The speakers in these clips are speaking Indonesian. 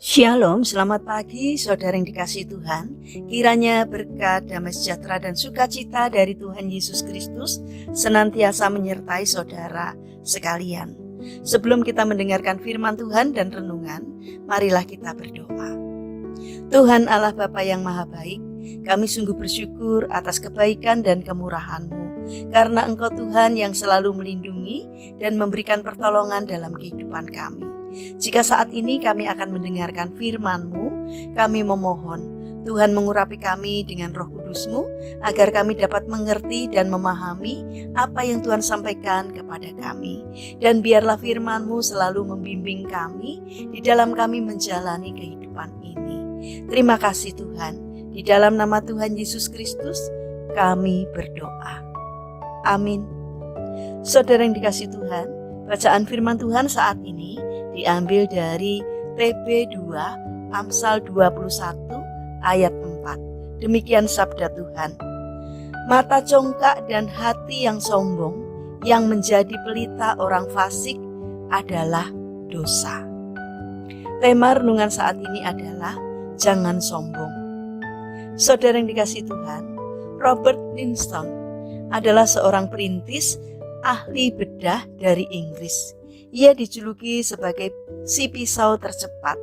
Shalom, selamat pagi saudara yang dikasihi Tuhan. Kiranya berkat, damai sejahtera dan sukacita dari Tuhan Yesus Kristus senantiasa menyertai saudara sekalian. Sebelum kita mendengarkan firman Tuhan dan renungan, marilah kita berdoa. Tuhan Allah Bapa yang Maha Baik, kami sungguh bersyukur atas kebaikan dan kemurahan-Mu, karena Engkau Tuhan yang selalu melindungi dan memberikan pertolongan dalam kehidupan kami. Jika saat ini kami akan mendengarkan firman-Mu, kami memohon Tuhan mengurapi kami dengan Roh Kudus-Mu, agar kami dapat mengerti dan memahami apa yang Tuhan sampaikan kepada kami. Dan biarlah firman-Mu selalu membimbing kami di dalam kami menjalani kehidupan ini. Terima kasih Tuhan, di dalam nama Tuhan Yesus Kristus kami berdoa. Amin. Saudara yang dikasihi Tuhan, bacaan firman Tuhan saat ini diambil dari TB2 Amsal 21 ayat 4. Demikian sabda Tuhan. Mata congkak dan hati yang sombong yang menjadi pelita orang fasik adalah dosa. Tema renungan saat ini adalah jangan sombong. Saudara yang dikasihi Tuhan, Robert Livingston adalah seorang perintis ahli bedah dari Inggris. Ia dijuluki sebagai si pisau tercepat.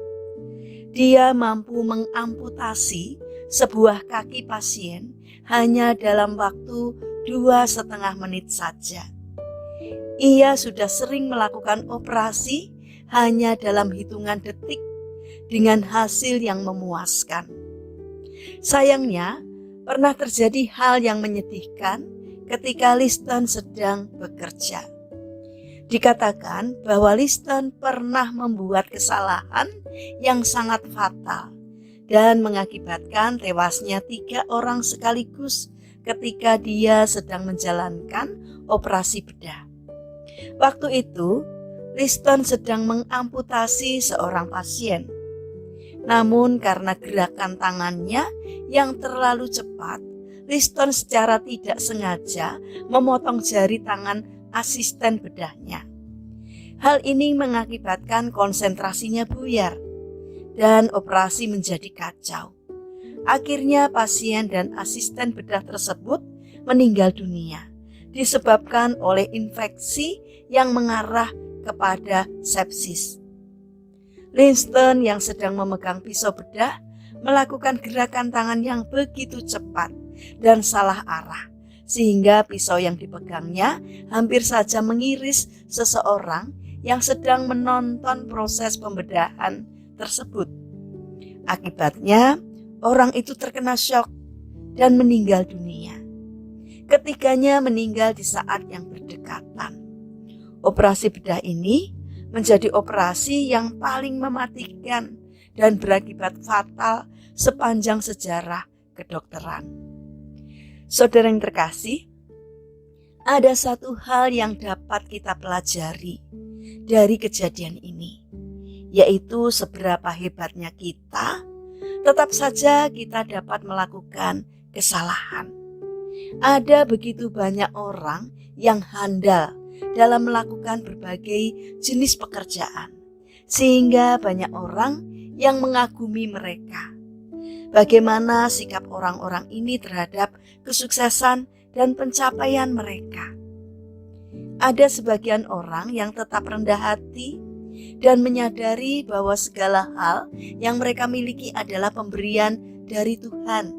Dia mampu mengamputasi sebuah kaki pasien hanya dalam waktu 2,5 menit saja. Ia sudah sering melakukan operasi hanya dalam hitungan detik dengan hasil yang memuaskan. Sayangnya, pernah terjadi hal yang menyedihkan ketika Livingston sedang bekerja. Dikatakan bahwa Livingston pernah membuat kesalahan yang sangat fatal dan mengakibatkan tewasnya 3 orang sekaligus ketika dia sedang menjalankan operasi bedah. Waktu itu, Livingston sedang mengamputasi seorang pasien. Namun karena gerakan tangannya yang terlalu cepat, Livingston secara tidak sengaja memotong jari tangan asisten bedahnya. Hal ini mengakibatkan konsentrasinya buyar dan operasi menjadi kacau. Akhirnya pasien dan asisten bedah tersebut meninggal dunia disebabkan oleh infeksi yang mengarah kepada sepsis. Livingston yang sedang memegang pisau bedah melakukan gerakan tangan yang begitu cepat dan salah arah, sehingga pisau yang dipegangnya hampir saja mengiris seseorang yang sedang menonton proses pembedahan tersebut. Akibatnya, orang itu terkena syok dan meninggal dunia. Ketiganya meninggal di saat yang berdekatan. Operasi bedah ini menjadi operasi yang paling mematikan dan berakibat fatal sepanjang sejarah kedokteran. Saudara yang terkasih, ada satu hal yang dapat kita pelajari dari kejadian ini, yaitu seberapa hebatnya kita, tetap saja kita dapat melakukan kesalahan. Ada begitu banyak orang yang handal dalam melakukan berbagai jenis pekerjaan, sehingga banyak orang yang mengagumi mereka. Bagaimana sikap orang-orang ini terhadap kesuksesan dan pencapaian mereka? Ada sebagian orang yang tetap rendah hati dan menyadari bahwa segala hal yang mereka miliki adalah pemberian dari Tuhan.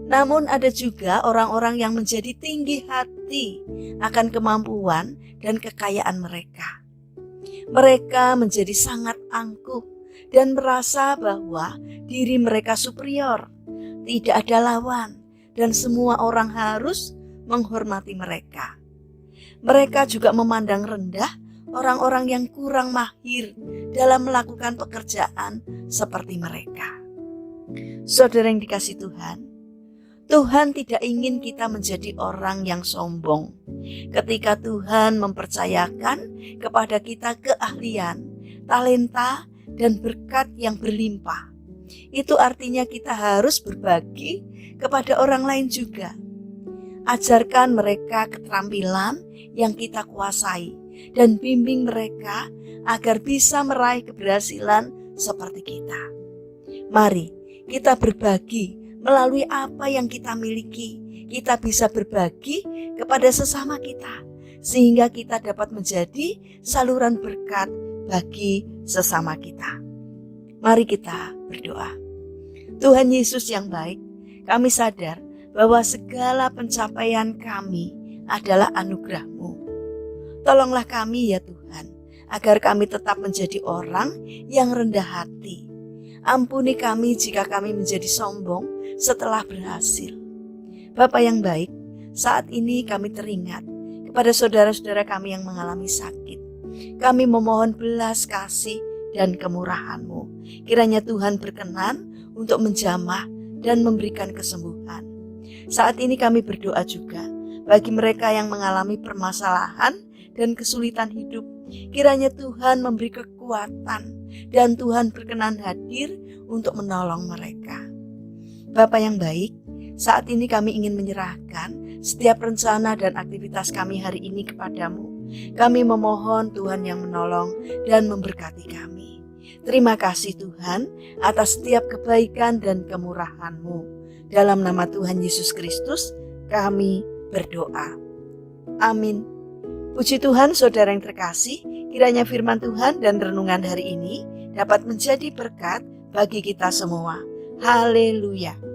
Namun ada juga orang-orang yang menjadi tinggi hati akan kemampuan dan kekayaan mereka. Mereka menjadi sangat angkuh dan merasa bahwa diri mereka superior, tidak ada lawan, dan semua orang harus menghormati mereka. Mereka juga memandang rendah orang-orang yang kurang mahir dalam melakukan pekerjaan seperti mereka. Saudara yang dikasihi Tuhan, Tuhan tidak ingin kita menjadi orang yang sombong. Ketika Tuhan mempercayakan kepada kita keahlian, talenta, dan berkat yang berlimpah, itu artinya kita harus berbagi kepada orang lain juga. Ajarkan mereka keterampilan yang kita kuasai dan bimbing mereka agar bisa meraih keberhasilan seperti kita. Mari kita berbagi melalui apa yang kita miliki. Kita bisa berbagi kepada sesama kita, sehingga kita dapat menjadi saluran berkat bagi sesama kita. Mari kita berdoa. Tuhan Yesus yang baik, kami sadar bahwa segala pencapaian kami adalah anugerah-Mu. Tolonglah kami ya Tuhan, agar kami tetap menjadi orang yang rendah hati. Ampuni kami jika kami menjadi sombong setelah berhasil. Bapa yang baik, saat ini kami teringat kepada saudara-saudara kami yang mengalami sakit. Kami memohon belas kasih dan kemurahan-Mu. Kiranya Tuhan berkenan untuk menjamah dan memberikan kesembuhan. Saat ini kami berdoa juga bagi mereka yang mengalami permasalahan dan kesulitan hidup. Kiranya Tuhan memberi kekuatan dan Tuhan berkenan hadir untuk menolong mereka. Bapa yang baik, saat ini kami ingin menyerahkan setiap rencana dan aktivitas kami hari ini kepadamu. Kami memohon Tuhan yang menolong dan memberkati kami. Terima kasih Tuhan atas setiap kebaikan dan kemurahan-Mu. Dalam nama Tuhan Yesus Kristus kami berdoa. Amin. Puji Tuhan, saudara yang terkasih, kiranya firman Tuhan dan renungan hari ini dapat menjadi berkat bagi kita semua. Haleluya.